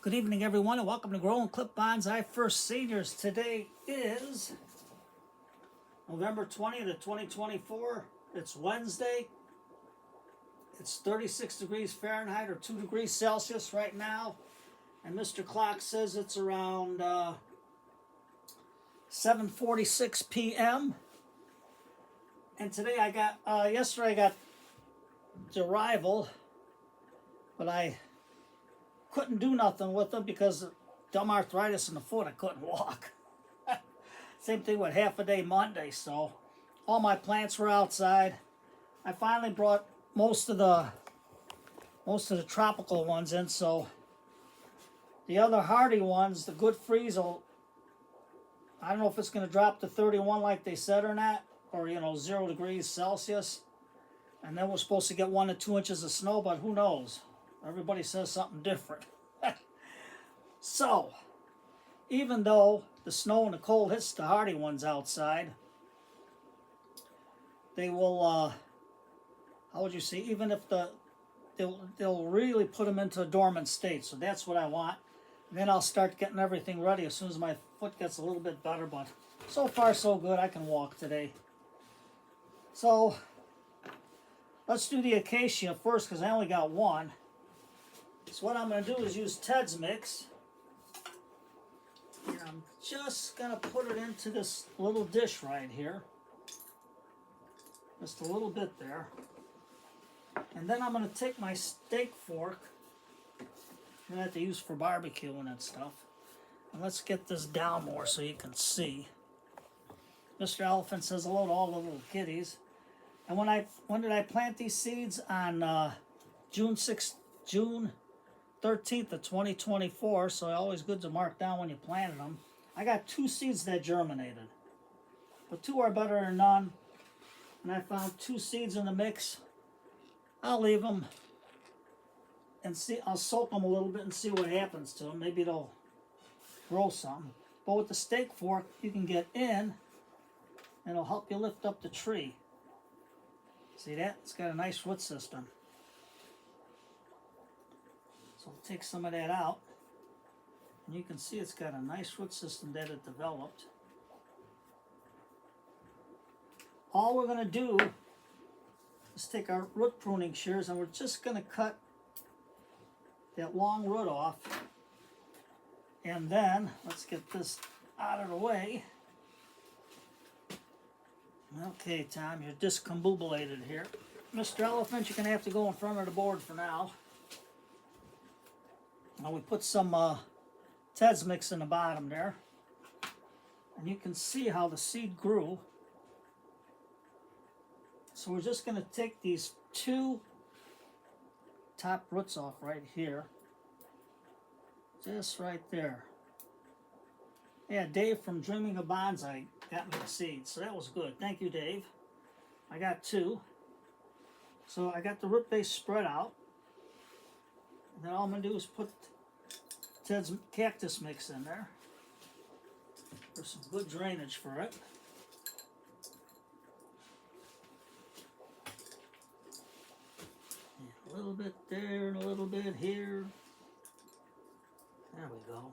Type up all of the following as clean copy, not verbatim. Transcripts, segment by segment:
Good evening, everyone, and welcome to Growing Clip-Bonsai First Seniors. Today is November 20th of 2024. It's Wednesday. It's 36 degrees Fahrenheit or 2 degrees Celsius right now. And Mr. Clock says it's around 7:46 p.m. And today I got, yesterday I got the arrival, but I couldn't do nothing with them because of dumb arthritis in the foot. I couldn't walk. Same thing with half a day Monday. So all my plants were outside. I finally brought most of the tropical ones in. So the other hardy ones, the good freeze, I don't know if it's going to drop to 31 like they said or not, or 0 degrees Celsius. And then we're supposed to get 1 to 2 inches of snow, but who knows? Everybody says something different. So, even though the snow and the cold hits the hardy ones outside, they will, how would you say, even if they'll really put them into a dormant state. So that's what I want. And then I'll start getting everything ready as soon as my foot gets a little bit better. But so far so good. I can walk today. So, let's do the Acacia first because I only got one. So what I'm going to do is use Ted's mix. And I'm just going to put it into this little dish right here. Just a little bit there. And then I'm going to take my steak fork. I have to use for barbecuing and stuff. And let's get this down more so you can see. Mr. Elephant says hello to all the little kitties. And when did I plant these seeds? On June 13th of 2024, so always good to mark down when you planted them. I got 2 seeds that germinated, but 2 are better than none, and I found 2 seeds in the mix. I'll leave them and see. I'll soak them a little bit and see what happens to them. Maybe they'll grow something. But with the steak fork, you can get in, and it'll help you lift up the tree. See that? It's got a nice root system. So I'll take some of that out. And you can see it's got a nice root system that it developed. All we're going to do is take our root pruning shears and we're just going to cut that long root off. And then, let's get this out of the way. Okay, Tom, you're discombobulated here. Mr. Elephant, you're going to have to go in front of the board for now. Now we put some Ted's mix in the bottom there. And you can see how the seed grew. So we're just going to take these 2 top roots off right here. Just right there. Yeah, Dave from Dreaming of Bonsai got me the seeds, so that was good. Thank you, Dave. I got 2. So I got the root base spread out. And then all I'm going to do is put Ted's cactus mix in there. There's some good drainage for it. And a little bit there and a little bit here. There we go.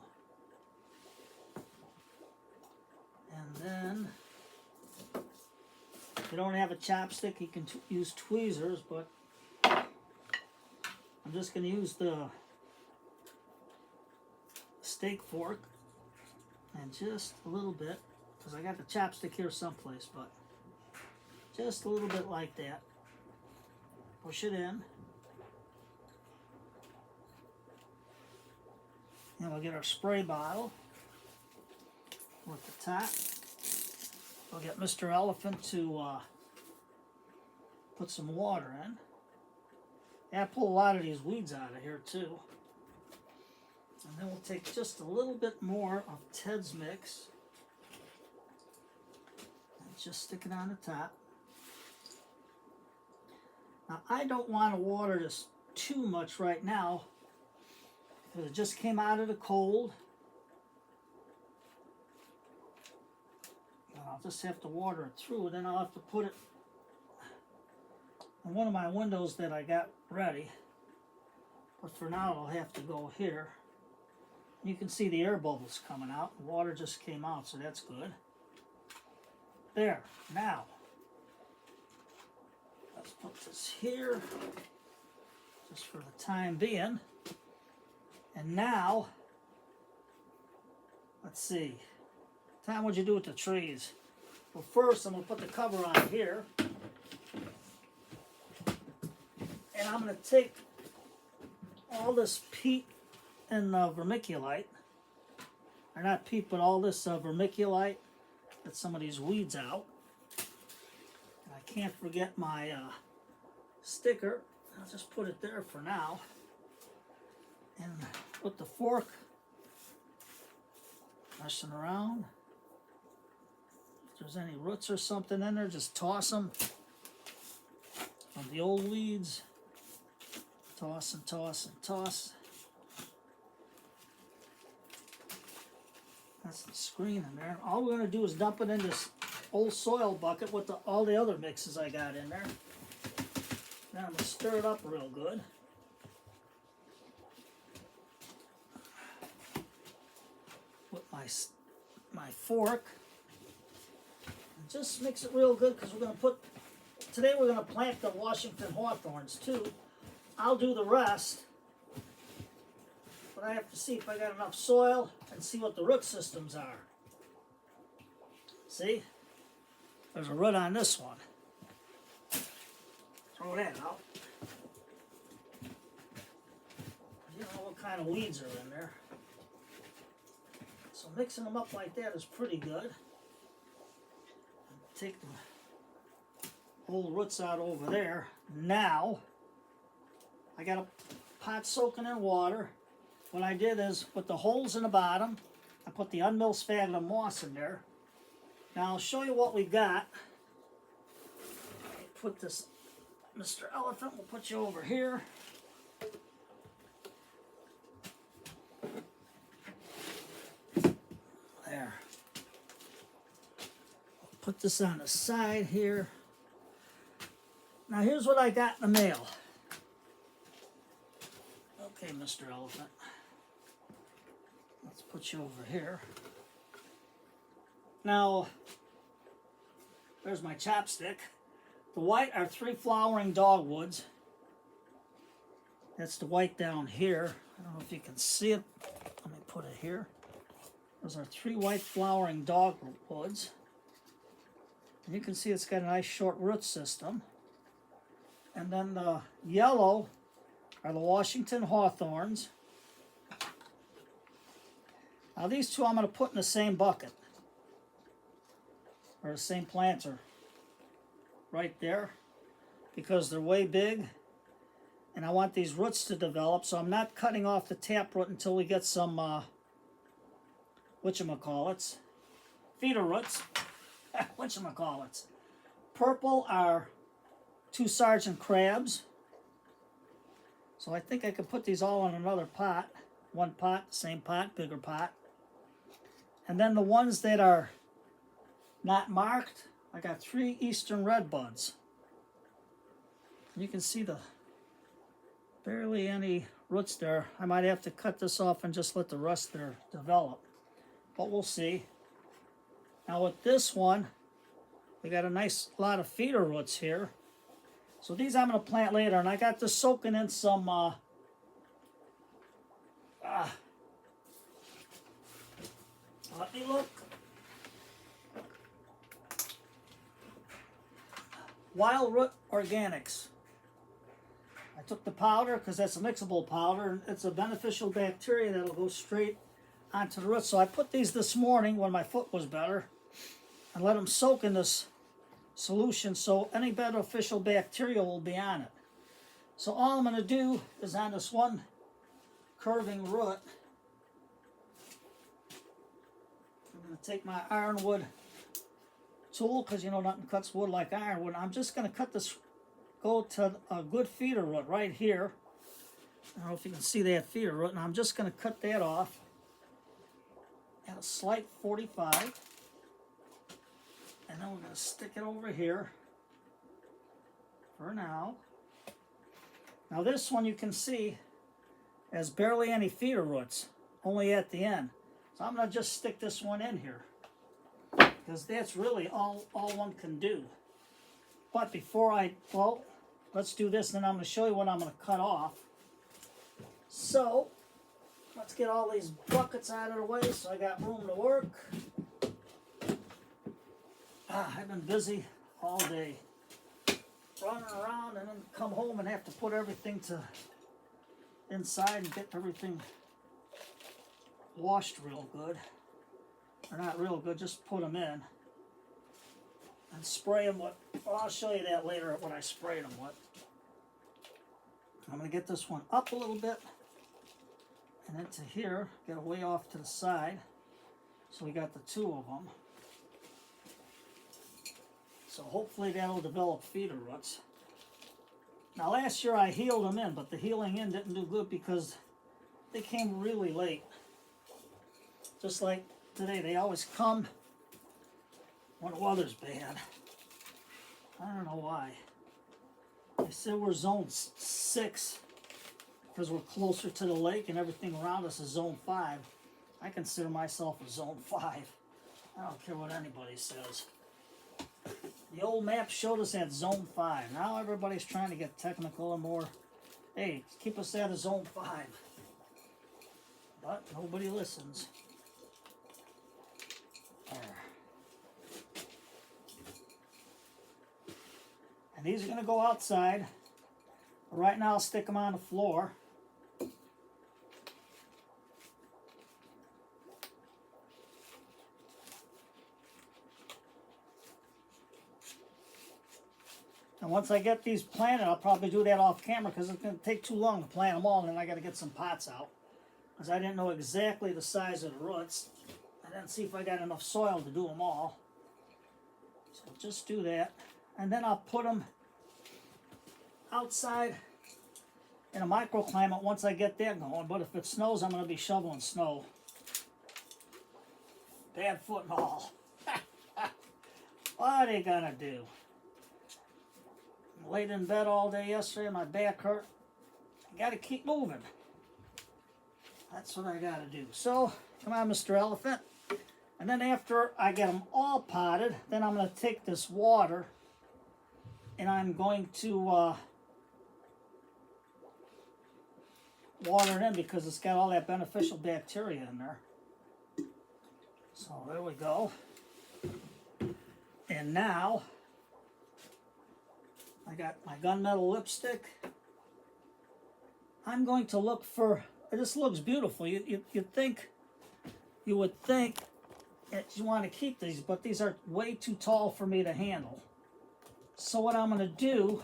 And then, if you don't have a chopstick, you can use tweezers, but I'm just going to use the steak fork and just a little bit, because I got the chopstick here someplace, but just a little bit like that. Push it in. And we'll get our spray bottle with the top. We'll get Mr. Elephant to put some water in. Yeah, pull a lot of these weeds out of here too. And then we'll take just a little bit more of Ted's mix and just stick it on the top. Now I don't want to water this too much right now because it just came out of the cold. And I'll just have to water it through, then I'll have to put it in one of my windows that I got ready. But for now, I'll have to go here. You can see the air bubbles coming out. The water just came out, so that's good. There. Now, let's put this here, just for the time being. And now, let's see. Tom, what'd you do with the trees? Well, first I'm going to put the cover on here. And I'm going to take all this peat and vermiculite. Or not peat, but all this vermiculite. Get some of these weeds out. And I can't forget my sticker. I'll just put it there for now. And with the fork, messing around. If there's any roots or something in there, just toss them. From the old weeds, toss and toss and toss. That's the screen in there. All we're going to do is dump it in this old soil bucket with all the other mixes I got in there. Now I'm going to stir it up real good. With my fork. And just mix it real good because we're going to put, today we're going to plant the Washington hawthorns too. I'll do the rest. But I have to see if I got enough soil and see what the root systems are. See? There's a root on this one. Throw that out. You know what kind of weeds are in there. So mixing them up like that is pretty good. Take the old roots out over there. Now, I got a pot soaking in water. What I did is, with the holes in the bottom, I put the unmilled sphagnum moss in there. Now I'll show you what we got. Put this, Mr. Elephant, we'll put you over here. There. Put this on the side here. Now here's what I got in the mail. Okay, Mr. Elephant. Let's put you over here. Now, there's my chopstick. The white are 3 flowering dogwoods. That's the white down here. I don't know if you can see it. Let me put it here. Those are 3 white flowering dogwoods. And you can see it's got a nice short root system. And then the yellow are the Washington hawthorns. Now these two I'm going to put in the same bucket. Or the same planter. Right there. Because they're way big. And I want these roots to develop. So I'm not cutting off the taproot until we get some, whatchamacallits. Feeder roots. Whatchamacallits. Purple are 2 Sergeant Crabs. So I think I could put these all in another pot. One pot, same pot, bigger pot. And then the ones that are not marked, I got 3 Eastern Redbuds. You can see the barely any roots there. I might have to cut this off and just let the rest there develop. But we'll see. Now with this one, we got a nice lot of feeder roots here. So these I'm going to plant later. And I got this soaking in some let me look. Wild Root Organics. I took the powder because that's a mixable powder. And it's a beneficial bacteria that'll go straight onto the roots. So I put these this morning when my foot was better and let them soak in this solution so any beneficial bacteria will be on it. So all I'm going to do is on this one curving root, I'm going to take my ironwood tool, because you know nothing cuts wood like ironwood. I'm just going to cut this, go to a good feeder root right here. I don't know if you can see that feeder root, and I'm just going to cut that off at a slight 45. And then we're going to stick it over here for now. Now this one you can see has barely any feeder roots. only at the end. So I'm going to just stick this one in here, because that's really all one can do. But before well, let's do this, and then I'm going to show you what I'm going to cut off. So, let's get all these buckets out of the way so I got room to work. I've been busy all day, running around, and then come home and have to put everything inside and get everything washed real good. Or not real good, just put them in. And spray them with, well, I'll show you that later what I sprayed them with. I'm going to get this one up a little bit and into here, get it way off to the side. So we got the two of them. So hopefully that'll develop feeder roots. Now last year I healed them in, but the healing in didn't do good because they came really late. Just like today, they always come when the weather's bad. I don't know why. They said we're zone 6 because we're closer to the lake and everything around us is zone 5. I consider myself a zone 5. I don't care what anybody says. The old map showed us at zone 5. Now everybody's trying to get technical and more, hey, keep us at a zone 5. But nobody listens. There. And these are going to go outside. Right now I'll stick them on the floor. And once I get these planted, I'll probably do that off camera because it's going to take too long to plant them all, and then I got to get some pots out. Because I didn't know exactly the size of the roots. I didn't see if I got enough soil to do them all. So just do that. And then I'll put them outside in a microclimate once I get that going. But if it snows, I'm going to be shoveling snow. Bad foot and all. What are they going to do? Laid in bed all day yesterday, my back hurt. I got to keep moving. That's what I got to do. So, come on, Mr. Elephant. And then after I get them all potted, then I'm going to take this water and I'm going to water it in because it's got all that beneficial bacteria in there. So there we go. And now I got my gunmetal lipstick. I'm going to look for, this looks beautiful. You would think that you want to keep these, but these are way too tall for me to handle. So what I'm going to do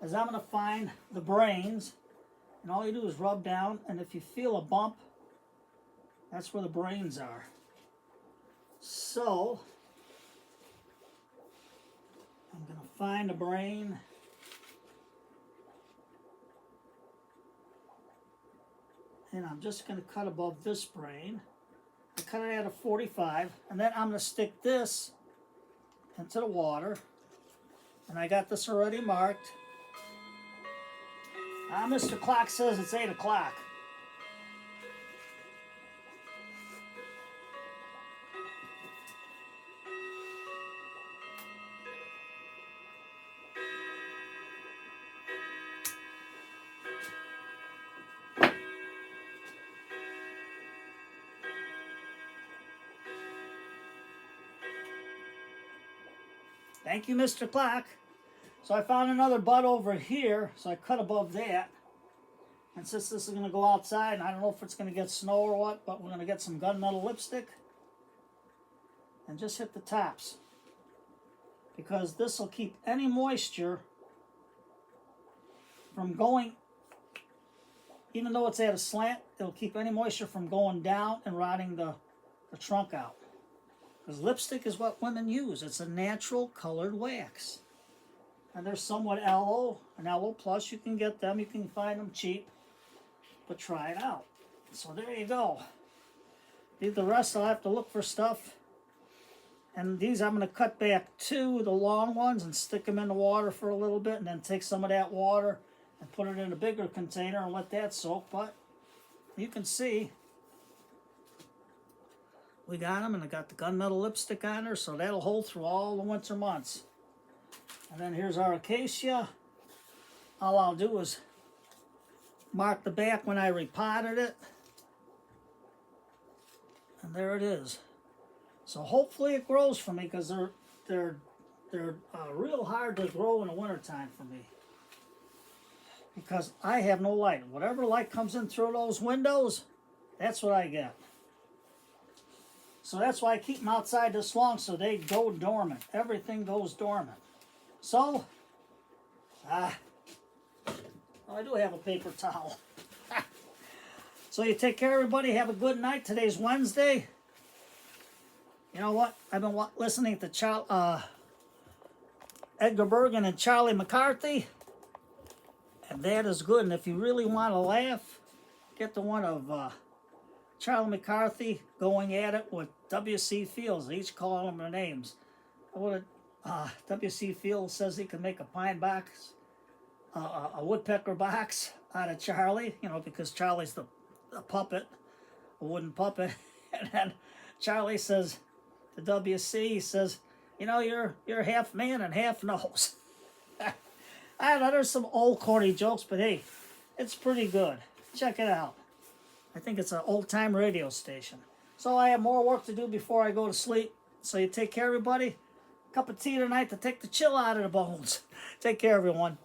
is I'm going to find the brains, and all you do is rub down, and if you feel a bump, that's where the brains are. So I'm going to find a brain. And I'm just going to cut above this brain. I cut it at a 45. And then I'm going to stick this into the water. And I got this already marked. Mr. Clock says it's 8 o'clock. Thank you, Mr. Clock. So I found another bud over here, so I cut above that. And since this is going to go outside, and I don't know if it's going to get snow or what, but we're going to get some gunmetal lipstick. And just hit the tops. Because this will keep any moisture from going, even though it's at a slant, it'll keep any moisture from going down and rotting the trunk out. Because lipstick is what women use. It's a natural colored wax. And they're somewhat aloe, and aloe plus. You can get them. You can find them cheap. But try it out. So there you go. The rest I'll have to look for stuff. And these I'm going to cut back to the long ones and stick them in the water for a little bit. And then take some of that water and put it in a bigger container and let that soak. But you can see we got them, and I got the gunmetal lipstick on her, so that'll hold through all the winter months. And then here's our Acacia. All I'll do is mark the back when I repotted it. And there it is. So hopefully it grows for me, because they're real hard to grow in the wintertime for me. Because I have no light. Whatever light comes in through those windows, that's what I get. So that's why I keep them outside this long, so they go dormant. Everything goes dormant. So, I do have a paper towel. So you take care, everybody. Have a good night. Today's Wednesday. You know what? I've been listening to Edgar Bergen and Charlie McCarthy. And that is good. And if you really want to laugh, get the one of Charlie McCarthy going at it with W.C. Fields. They each call them their names. W.C. Fields says he can make a pine box, a woodpecker box out of Charlie, you know, because Charlie's the puppet, a wooden puppet. And then Charlie says to W.C., he says, you know, you're half man and half nose. I know there's some old corny jokes, but hey, it's pretty good. Check it out. I think it's an old-time radio station. So I have more work to do before I go to sleep. So you take care, everybody. Cup of tea tonight to take the chill out of the bones. Take care, everyone.